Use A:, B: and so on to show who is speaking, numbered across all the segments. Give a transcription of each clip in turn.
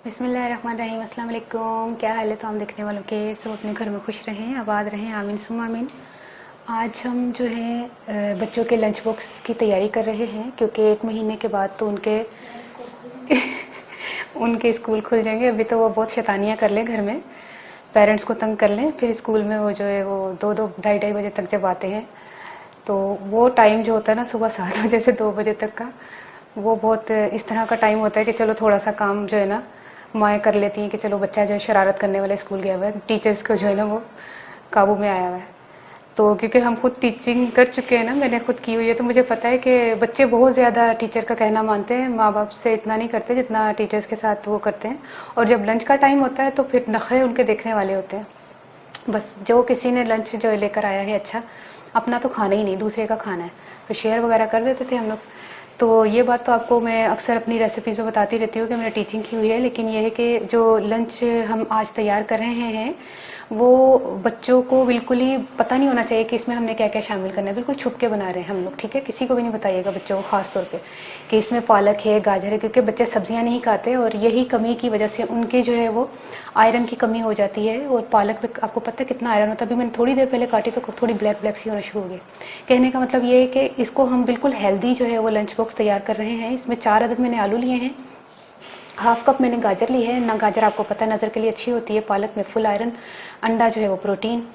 A: बिस्मिल्लाहिर्रहमानिर्रहीम। अस्सलाम वालेकुम। क्या हाल है तमाम देखने वालों के? सब अपने घर में खुश रहें, आबाद रहें, आमीन सुम आमीन। आज हम जो है बच्चों के लंच बॉक्स की तैयारी कर रहे हैं, क्योंकि 1 महीने के बाद तो उनके उनके स्कूल खुल जाएंगे। अभी तो वो बहुत शैतानियाँ कर लें घर में, पेरेंट्स को तंग कर लें, फिर स्कूल में वो जो है वो 2-2 ढाई-ढाई बजे तक जब आते हैं, तो वो टाइम जो होता है ना सुबह 7 बजे से 2 बजे तक का, वो बहुत इस तरह का टाइम होता है कि चलो थोड़ा सा काम जो है ना माएँ कर लेती हैं कि चलो बच्चा जो है शरारत करने वाला स्कूल गया हुआ है, टीचर्स को जो है ना वो काबू में आया हुआ है। तो क्योंकि हम खुद टीचिंग कर चुके हैं ना, मैंने खुद की हुई है, तो मुझे पता है कि बच्चे बहुत ज़्यादा टीचर का कहना मानते हैं, माँ बाप से इतना नहीं करते जितना टीचर्स के साथ वो करते हैं। और जब लंच का टाइम होता है तो फिर नखरे उनके देखने वाले होते हैं। बस जो किसी ने लंच जो लेकर आया है, अच्छा अपना तो खाना ही नहीं, दूसरे का खाना है, तो शेयर वगैरह कर देते थे हम लोग। तो ये बात तो आपको मैं अक्सर अपनी रेसिपीज़ में बताती रहती हूँ कि मैंने टीचिंग की हुई है, लेकिन ये है कि जो लंच हम आज तैयार कर रहे हैं वो बच्चों को बिल्कुल ही पता नहीं होना चाहिए कि इसमें हमने क्या क्या शामिल करना है। बिल्कुल छुप के बना रहे हैं हम लोग, ठीक है? किसी को भी नहीं बताइएगा, बच्चों को खास तौर पे, कि इसमें पालक है, गाजर है, क्योंकि बच्चे सब्जियां नहीं खाते और यही कमी की वजह से उनके जो है वो आयरन की कमी हो जाती है। और पालक में आपको पता है कितना आयरन होता है? अभी मैंने थोड़ी देर पहले काटी तो थोड़ी ब्लैक ब्लैक सी होना शुरू हो गई। कहने का मतलब ये है कि इसको हम बिल्कुल हेल्दी जो है वो लंच बॉक्स तैयार कर रहे हैं। इसमें 4 अदद मैंने आलू लिए हैं, हाफ कप मैंने गाजर ली है ना। गाजर आपको पता है नज़र के लिए अच्छी होती है, पालक में फुल आयरन, अंडा जो है वो प्रोटीन।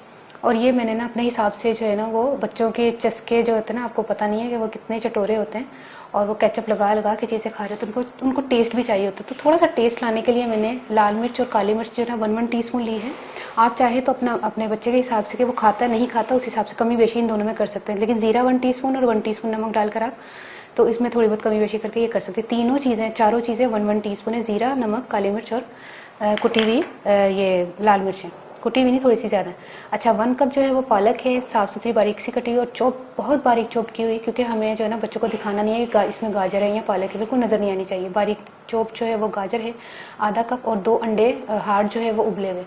A: और ये मैंने ना अपने हिसाब से जो है ना वो बच्चों के चस्के जो होते हैं ना, आपको पता नहीं है कि वो कितने चटोरे होते हैं और वो केचप लगा लगा के चीज़ें खा रहे हैं, तो उनको टेस्ट भी चाहिए होता है। तो थोड़ा सा टेस्ट लाने के लिए मैंने लाल मिर्च और काली मिर्च जो है 1-1 टीस्पून ली है। आप चाहे तो अपने बच्चे के हिसाब से कि वो खाता है नहीं खाता उस हिसाब से कमी बेशी इन दोनों में कर सकते हैं, लेकिन ज़ीरा 1 टीस्पून और 1 टीस्पून नमक डालकर आप तो इसमें थोड़ी बहुत कमी बेशी करके ये कर सकते हैं। तीनों चीज़ें, चारों चीज़ें 1-1 टीस्पून है, ज़ीरा, नमक, काली मिर्च और कुटी हुई ये लाल मिर्च है, कुटी हुई नहीं, थोड़ी सी ज़्यादा। अच्छा, 1 कप जो है वो पालक है, साफ़ सुथरी बारीक सी कटी हुई और चॉप, बहुत बारीक चॉप की हुई, क्योंकि हमें जो है ना बच्चों को दिखाना नहीं है कि इसमें गाजर है या पालक है, बिल्कुल नज़र नहीं आनी चाहिए। बारीक चॉप जो है वो गाजर है आधा कप, और 2 अंडे हार्ड जो है वो उबले हुए।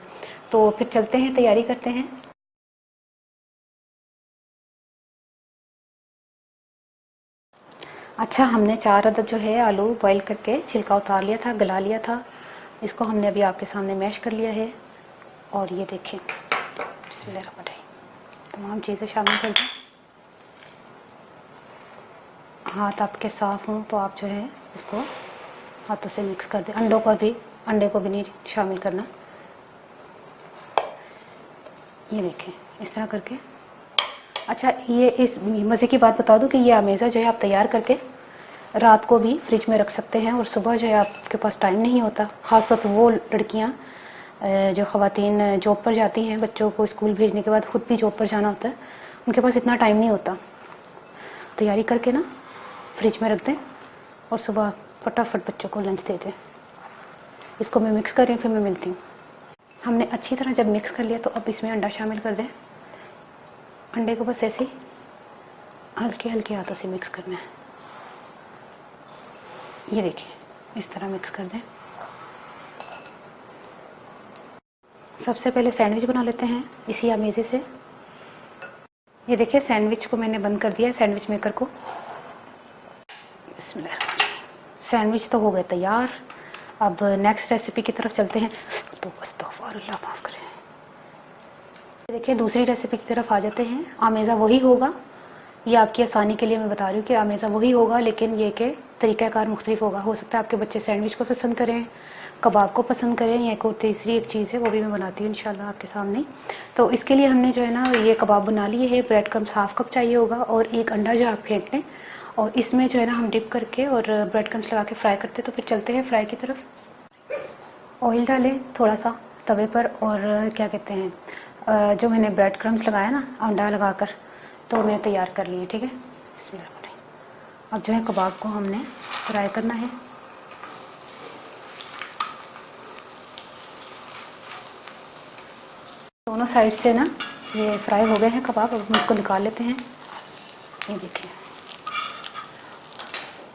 A: तो फिर चलते हैं, तैयारी करते हैं। अच्छा, हमने 4 अदद जो है आलू बॉईल करके छिलका उतार लिया था, गला लिया था। इसको हमने अभी आपके सामने मैश कर लिया है। और ये देखें, बिस्मिल्लाहिर्रहमानिर्रहीम, तमाम चीज़ें शामिल कर दें। हाथ आपके साफ़ हों तो आप जो है इसको हाथों से मिक्स कर दें। अंडे को भी नहीं शामिल करना। ये देखें इस तरह करके। अच्छा, ये इस मज़े की बात बता दूं कि ये अमेज़ा जो है आप तैयार करके रात को भी फ्रिज में रख सकते हैं, और सुबह जो है आपके पास टाइम नहीं होता, ख़ासतौर पर वो लड़कियां जो ख़वातीन जॉब पर जाती हैं, बच्चों को स्कूल भेजने के बाद खुद भी जॉब पर जाना होता है, उनके पास इतना टाइम नहीं होता। तैयारी करके ना फ्रिज में रख दें और सुबह फटाफट बच्चों को लंच दे दें। इसको मैं मिक्स कर रही हूँ, फिर मैं मिलती हूँ। हमने अच्छी तरह जब मिक्स कर लिया तो अब इसमें अंडा शामिल कर दें। अंडे को बस ऐसे ही हल्के हल्के हाथों से मिक्स करना है। ये देखिए इस तरह मिक्स कर दें। सबसे पहले सैंडविच बना लेते हैं इसी अमेज़े से। ये देखिए सैंडविच को मैंने बंद कर दिया है, सैंडविच मेकर को। बिस्मिल्लाह, सैंडविच तो हो गए तैयार। अब नेक्स्ट रेसिपी की तरफ चलते हैं। तो अस्तगफुरुल्लाह, माफ़ करें। देखिए दूसरी रेसिपी की तरफ आ जाते हैं। अमेज़ा वही होगा, ये आपकी आसानी के लिए मैं बता रही हूँ कि अमेज़ा वही होगा, लेकिन ये के तरीक़ाकार मुख्तलिफ होगा। हो सकता है आपके बच्चे सैंडविच को पसंद करें, कबाब को पसंद करें, या एक और तीसरी एक चीज़ है वो भी मैं बनाती हूँ इंशाल्लाह आपके सामने। तो इसके लिए हमने जो है ना ये कबाब बना लिए है। ब्रेड क्रम्स हाफ कप चाहिए होगा, और एक अंडा जो आप फेंट लें और इसमें जो है ना हम डिप करके और ब्रेड क्रम्स लगा के फ्राई करते हैं। तो फिर चलते हैं फ्राई की तरफ। ऑयल डालें थोड़ा सा तवे पर, और क्या कहते हैं जो मैंने ब्रेड क्रम्स लगाया ना अंडा लगाकर, तो मैंने तैयार कर लिए, ठीक है। बिस्मिल्लाह। अब जो है कबाब को हमने फ्राई करना है। दोनों साइड से ना ये फ्राई हो गए हैं कबाब। अब हम इसको निकाल लेते हैं। ये देखिए,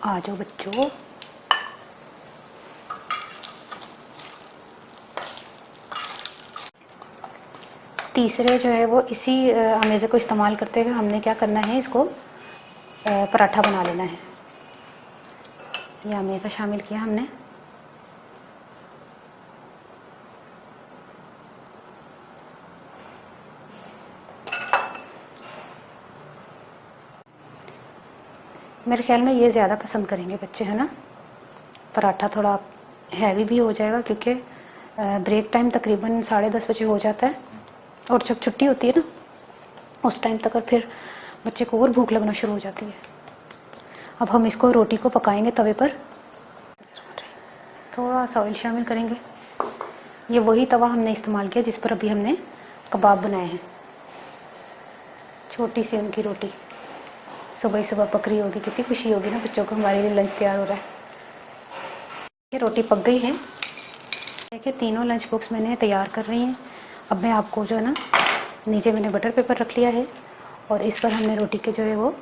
A: आ जाओ बच्चों। तीसरे जो है वो इसी अमेज़े को इस्तेमाल करते हुए हमने क्या करना है, इसको पराठा बना लेना है। ये अमेज़ा शामिल किया हमने। मेरे ख्याल में ये ज़्यादा पसंद करेंगे बच्चे, है ना। पराठा थोड़ा हैवी भी हो जाएगा क्योंकि ब्रेक टाइम तकरीबन 10:30 बजे हो जाता है, और जब छुट्टी होती है ना उस टाइम तक फिर बच्चे को और भूख लगना शुरू हो जाती है। अब हम इसको रोटी को पकाएंगे तवे पर, थोड़ा सा ऑयल शामिल करेंगे। ये वही तवा हमने इस्तेमाल किया जिस पर अभी हमने कबाब बनाए हैं। छोटी सी उनकी रोटी, सुबह सुबह पक रही होगी, कितनी खुशी होगी ना बच्चों को, हमारे लिए लंच तैयार हो रहा है। ये रोटी पक गई है। देखिए तीनों लंच बॉक्स मैंने तैयार कर रही हैं। अब मैं आपको जो है ना, नीचे मैंने बटर पेपर रख लिया है और इस पर हमने रोटी के जो है वो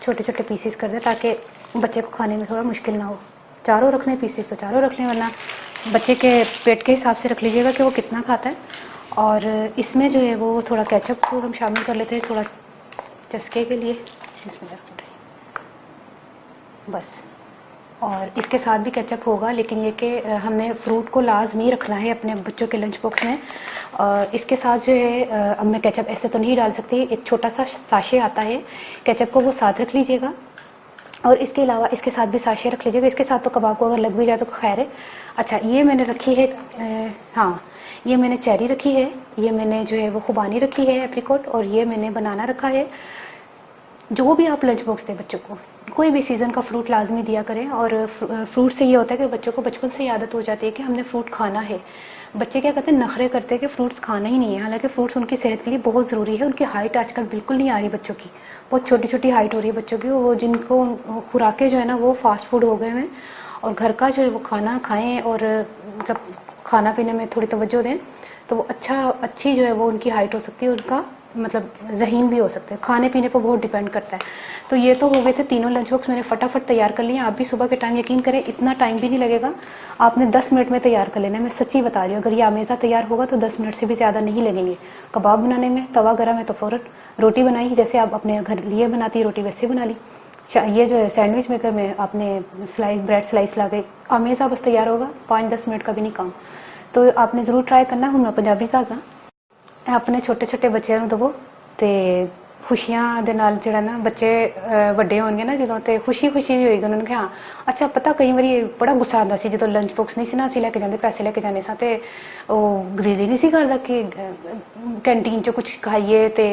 A: छोटे छोटे पीसेस कर दिए ताकि बच्चे को खाने में थोड़ा मुश्किल ना हो। चारों रखने पीसेस तो चारों रख लें, वरना बच्चे के पेट के हिसाब से रख लीजिएगा कि वो कितना खाता है। और इसमें जो है वो थोड़ा केचप को हम शामिल कर लेते हैं थोड़ा चस्के के लिए, इसमें बस। और इसके साथ भी केचप होगा, लेकिन ये कि हमने फ्रूट को लाजमी रखना है अपने बच्चों के लंच बॉक्स में। इसके साथ जो है अब मैं केचप ऐसे तो नहीं डाल सकती, एक छोटा सा साशे आता है केचप को, वो साथ रख लीजिएगा। और इसके अलावा इसके साथ भी साशे रख लीजिएगा। इसके साथ तो कबाब को अगर लग भी जाए तो खैर है। अच्छा, ये मैंने रखी है हाँ, ये मैंने चेरी रखी है, ये मैंने जो है वो खुबानी रखी है एप्रिकॉट, और ये मैंने बनाना रखा है। जो भी आप लंच बॉक्स दें बच्चों को, कोई भी सीज़न का फ्रूट लाजमी दिया करें। और फ्रूट से ये होता है कि बच्चों को बचपन से ही आदत हो जाती है कि हमने फ्रूट खाना है। बच्चे क्या करते हैं, नखरे करते हैं कि फ्रूट्स खाना ही नहीं है, हालांकि फ्रूट्स उनकी सेहत के लिए बहुत ज़रूरी है। उनकी हाइट आजकल बिल्कुल नहीं आ रही बच्चों की, बहुत छोटी छोटी हाइट हो रही है बच्चों की। वो जिनको खुराकें जो है ना वो फास्ट फूड हो गए हैं, और घर का जो है वो खाना खाएं और मतलब खाना पीने में थोड़ी तवज्जो दें तो वो अच्छी जो है वो उनकी हाइट हो सकती है, उनका मतलब ज़हीन भी हो सकते हैं। खाने पीने पर बहुत डिपेंड करता है। तो ये तो हो गए थे तीनों लंच बॉक्स, मैंने फटाफट तैयार कर लिए। आप भी सुबह के टाइम, यकीन करें इतना टाइम भी नहीं लगेगा, आपने 10 मिनट में तैयार कर लेना है। मैं सच्ची बता रही हूँ, अगर ये आमेज़ा तैयार होगा तो 10 मिनट से भी ज़्यादा नहीं लगेंगे। कबाब बनाने में तवा गर्म है तो फ़ौरन रोटी बनाई, जैसे आप अपने घर लिए बनाती है रोटी वैसे बना ली। ये जो है सैंडविच मेकर में आपने ब्रेड स्लाइस ला गई, आमेज़ा बस तैयार होगा, 5-10 मिनट का भी नहीं काम। तो आपने ज़रूर ट्राई करना। हूँ मैं पंजाबी धागा अपने छोटे छोटे बच्चों ਨੂੰ ਦਵੋ ਤੇ ਖੁਸ਼ੀਆਂ ਦੇ ਨਾਲ ਜਿਹੜਾ ਨਾ ਬੱਚੇ ਵੱਡੇ ਹੋਣਗੇ ਨਾ ਜਦੋਂ, ਤੇ ਖੁਸ਼ੀ ਖੁਸ਼ੀ ਵੀ ਹੋਏਗੀ ਉਹਨਾਂ ਨੂੰ ਕਿ ਹਾਂ। ਅੱਛਾ, ਪਤਾ ਕਈ ਵਾਰੀ ਬੜਾ ਗੁੱਸਾ ਆਉਂਦਾ ਸੀ ਜਦੋਂ ਲੰਚ ਬਾਕਸ ਨਹੀਂ ਸੀ ਨਾ ਅਸੀਂ ਲੈ ਕੇ ਜਾਂਦੇ, ਪੈਸੇ ਲੈ ਕੇ ਜਾਂਦੇ ਸਾਂ ਤੇ ਉਹ ਗਰੀਲੀ ਨਹੀਂ ਸੀ ਕਰਦਾ ਕਿ कैंटीन चो कुछ खाइए तो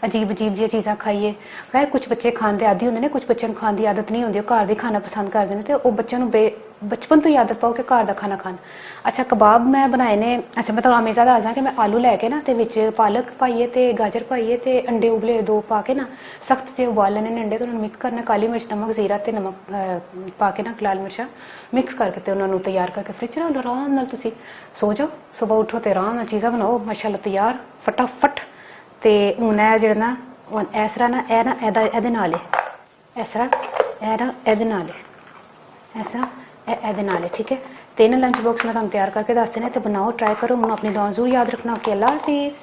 A: अजीब अजीब जी चीज़ा खाइए। खैर कुछ बच्चे खाने के आदि होंगे ने, कुछ बच्चों खाने की आदत नहीं होती, घर की खाना पसंद करते हैं, तो बच्चों बचपन तो ही आदत पाओ कि घर का खाना खान। अच्छा, कबाब मैं बनाए ने। अच्छा, मैं तो आमेज़ा दसदा कि मैं आलू लैके ना ते विच पालक पाइए ते गाजर पाइए ते अंडे उबले 2 पा के ना सख्त जे उबाल लेने अंडे, तो उन्होंने मिक्स करना, काली मिर्च नमक जीरा ते नमक पा के ना लाल मिर्चा मिक्स करके ते उन्होंने तैयार करके फ्रिज च लो। आराम नाल तुसी सो जाओ, सुबह उठो तो आराम नाल चीज़ां बनाओ, माशाअल्लाह तैयार फटाफट। तो हूँ जो ना इस तरह ना ए ना एदे नाल है, इस तरह ए ना एदे नाल है, इस तरह एदे नाल है। ठीक है, 3 लंच बॉक्स मैं तुम तैयार करके दस देने, तो बनाओ, ट्राई करो। हूँ अपनी दुआ जरूर याद रखना। ओके, अल्लाह हाफिज़।